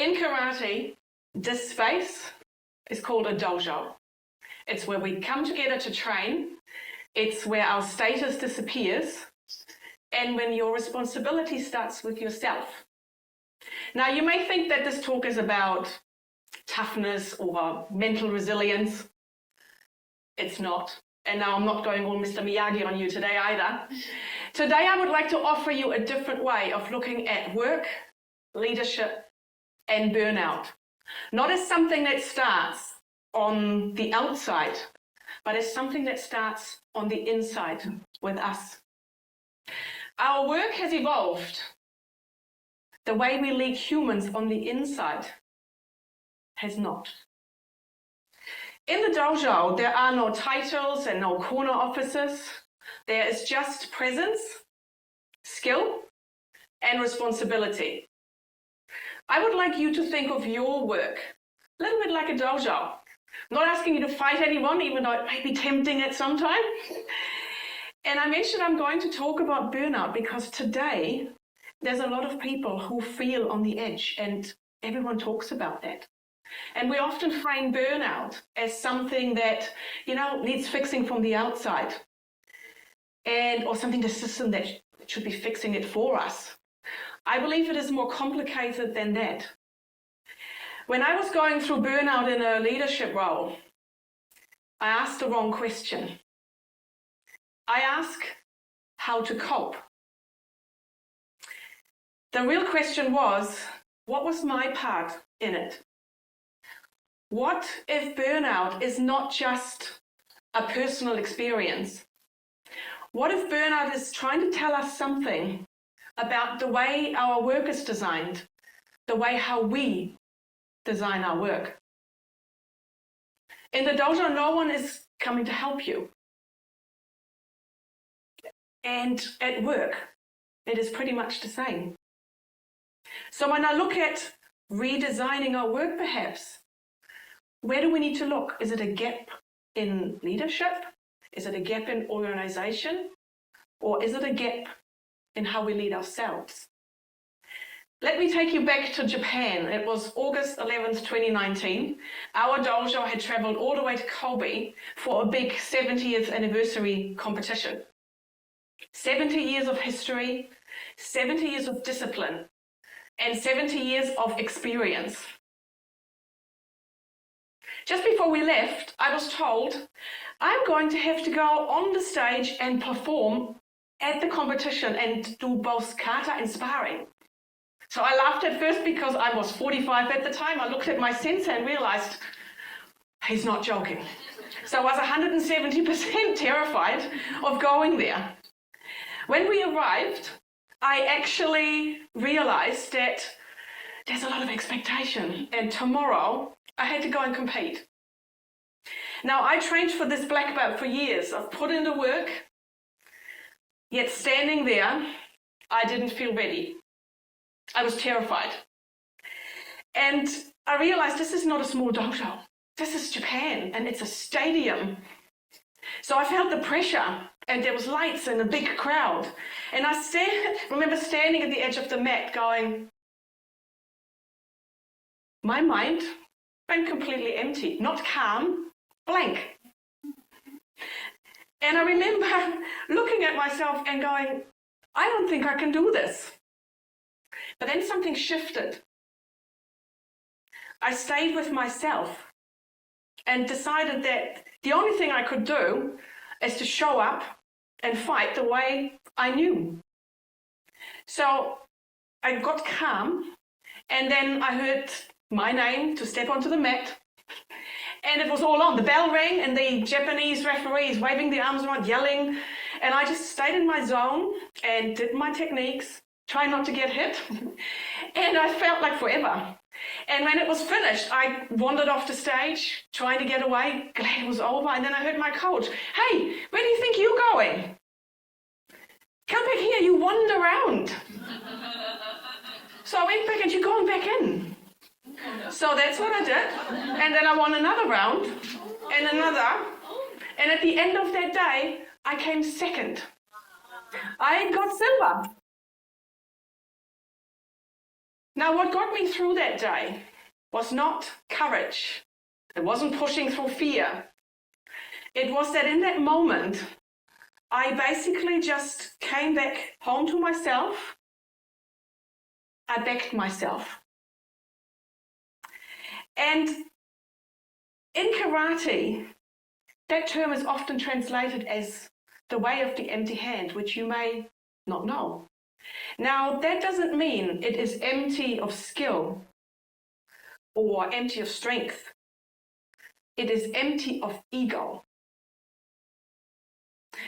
In karate, this space is called a dojo. It's where we come together to train. It's where our status disappears, and when your responsibility starts with yourself. Now, you may think that this talk is about toughness or mental resilience. It's not. And now I'm not going all Mr. Miyagi on you today either. Today, I would like to offer you a different way of looking at work, leadership, and burnout. Not as something that starts on the outside, but as something that starts on the inside with us. Our work has evolved. The way we lead humans on the inside has not. In the dojo, there are no titles and no corner offices. There is just presence, skill, and responsibility. I would like you to think of your work a little bit like a dojo. I'm not asking you to fight anyone, even though it may be tempting at some time. And I mentioned I'm going to talk about burnout because today there's a lot of people who feel on the edge, and everyone talks about that. And we often frame burnout as something that, needs fixing from the outside, or something the system that should be fixing it for us. I believe it is more complicated than that. When I was going through burnout in a leadership role, I asked the wrong question. I asked how to cope. The real question was, what was my part in it? What if burnout is not just a personal experience? What if burnout is trying to tell us something about the way our work is designed, the way how we design our work? In the dojo, no one is coming to help you. And at work, it is pretty much the same. So when I look at redesigning our work, perhaps, where do we need to look? Is it a gap in leadership? Is it a gap in organization? Or is it a gap in how we lead ourselves? Let me take you back to Japan. It was August 11th, 2019. Our dojo had traveled all the way to Kobe for a big 70th anniversary competition. 70 years of history, 70 years of discipline, and 70 years of experience. Just before we left, I was told I'm going to have to go on the stage and perform at the competition and do both kata and sparring. So I laughed at first because I was 45 at the time. I looked at my sensei and realized he's not joking. So I was 170% terrified of going there. When we arrived, I actually realized that there's a lot of expectation, and tomorrow I had to go and compete. Now, I trained for this black belt for years. I've put in the work, yet standing there, I didn't feel ready. I was terrified. And I realized this is not a small dojo. This is Japan, and it's a stadium. So I felt the pressure, and there was lights and a big crowd. And I remember standing at the edge of the mat going, my mind went completely empty, not calm, blank. And I remember looking at myself and going, I don't think I can do this. But then something shifted. I stayed with myself and decided that the only thing I could do is to show up and fight the way I knew. So I got calm, and then I heard my name to step onto the mat, and it was all on. The bell rang, and the Japanese referees waving their arms around, yelling, and I just stayed in my zone and did my techniques, trying not to get hit, and I felt like forever. And when it was finished, I wandered off the stage, trying to get away, glad it was over, and then I heard my coach, hey, where do you think you're going? Come back here, you wander around. So I went back and you're going back in. So that's what I did. And then I won another round and another. And at the end of that day, I came second. I got silver. Now, what got me through that day was not courage. It wasn't pushing through fear. It was that in that moment, I basically just came back home to myself. I backed myself. And in karate, that term is often translated as the way of the empty hand, which you may not know. Now, that doesn't mean it is empty of skill or empty of strength. It is empty of ego.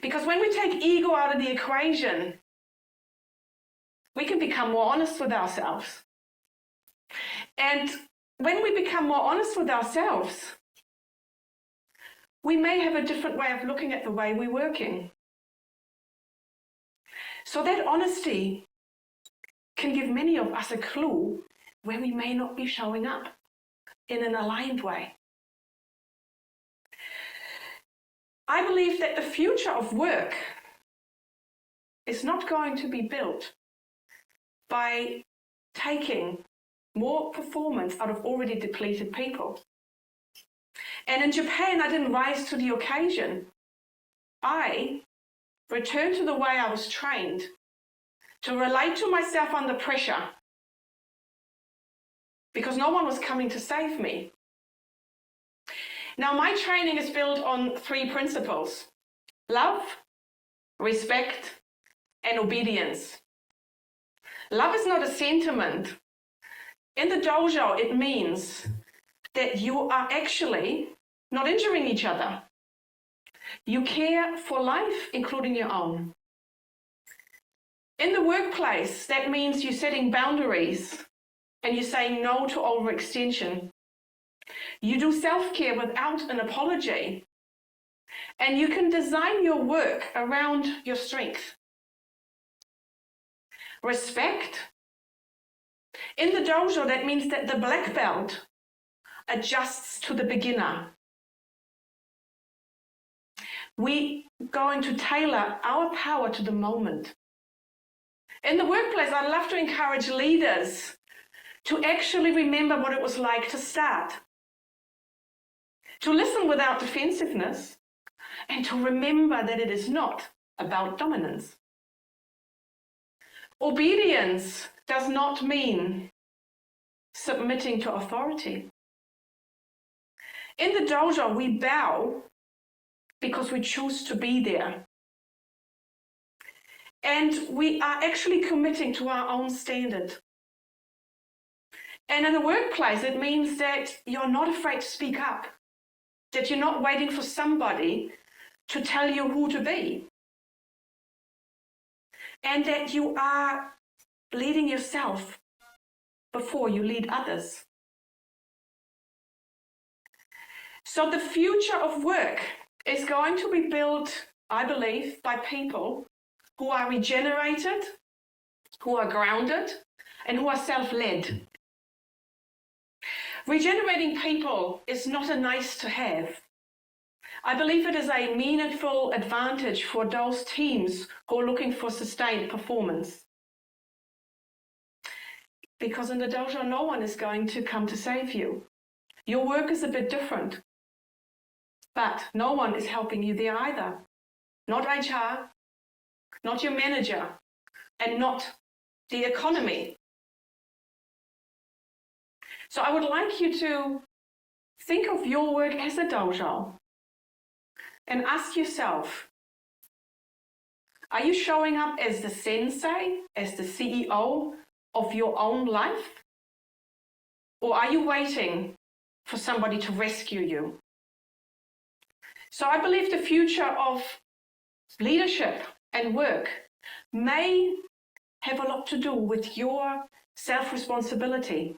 Because when we take ego out of the equation, we can become more honest with ourselves. And when we become more honest with ourselves, we may have a different way of looking at the way we're working. So that honesty can give many of us a clue where we may not be showing up in an aligned way. I believe that the future of work is not going to be built by taking more performance out of already depleted people. And in Japan, I didn't rise to the occasion. I returned to the way I was trained to relate to myself under pressure because no one was coming to save me. Now, my training is built on 3 principles: love, respect, and obedience. Love is not a sentiment. In the dojo, it means that you are actually not injuring each other. You care for life, including your own. In the workplace, that means you're setting boundaries and you're saying no to overextension. You do self-care without an apology, and you can design your work around your strength. Respect. In the dojo, that means that the black belt adjusts to the beginner. We're going to tailor our power to the moment. In the workplace, I'd love to encourage leaders to actually remember what it was like to start, to listen without defensiveness, and to remember that it is not about dominance. Obedience does not mean submitting to authority. In the dojo, we bow because we choose to be there. And we are actually committing to our own standard. And in the workplace, it means that you're not afraid to speak up, that you're not waiting for somebody to tell you who to be, and that you are leading yourself before you lead others. So the future of work is going to be built, I believe, by people who are regenerated, who are grounded, and who are self-led. Regenerating people is not a nice to have. I believe it is a meaningful advantage for those teams who are looking for sustained performance. Because in the dojo, no one is going to come to save you. Your work is a bit different, but no one is helping you there either. Not HR, not your manager, and not the economy. So I would like you to think of your work as a dojo and ask yourself, are you showing up as the sensei, as the CEO of your own life? Or are you waiting for somebody to rescue you? So I believe the future of leadership and work may have a lot to do with your self-responsibility.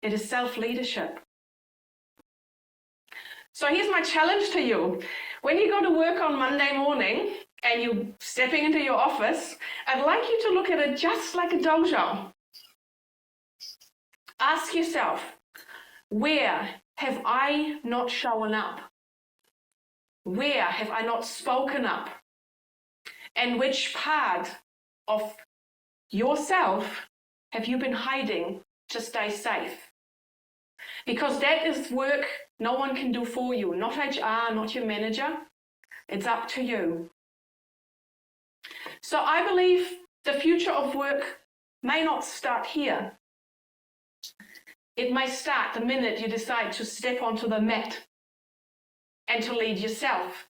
It is self-leadership. So here's my challenge to you. When you go to work on Monday morning and you're stepping into your office, I'd like you to look at it just like a dojo. Ask yourself, where have I not shown up? Where have I not spoken up? And which part of yourself have you been hiding to stay safe? Because that is work no one can do for you, not HR, not your manager. It's up to you. So I believe the future of work may not start here. It may start the minute you decide to step onto the mat and to lead yourself.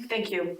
Thank you.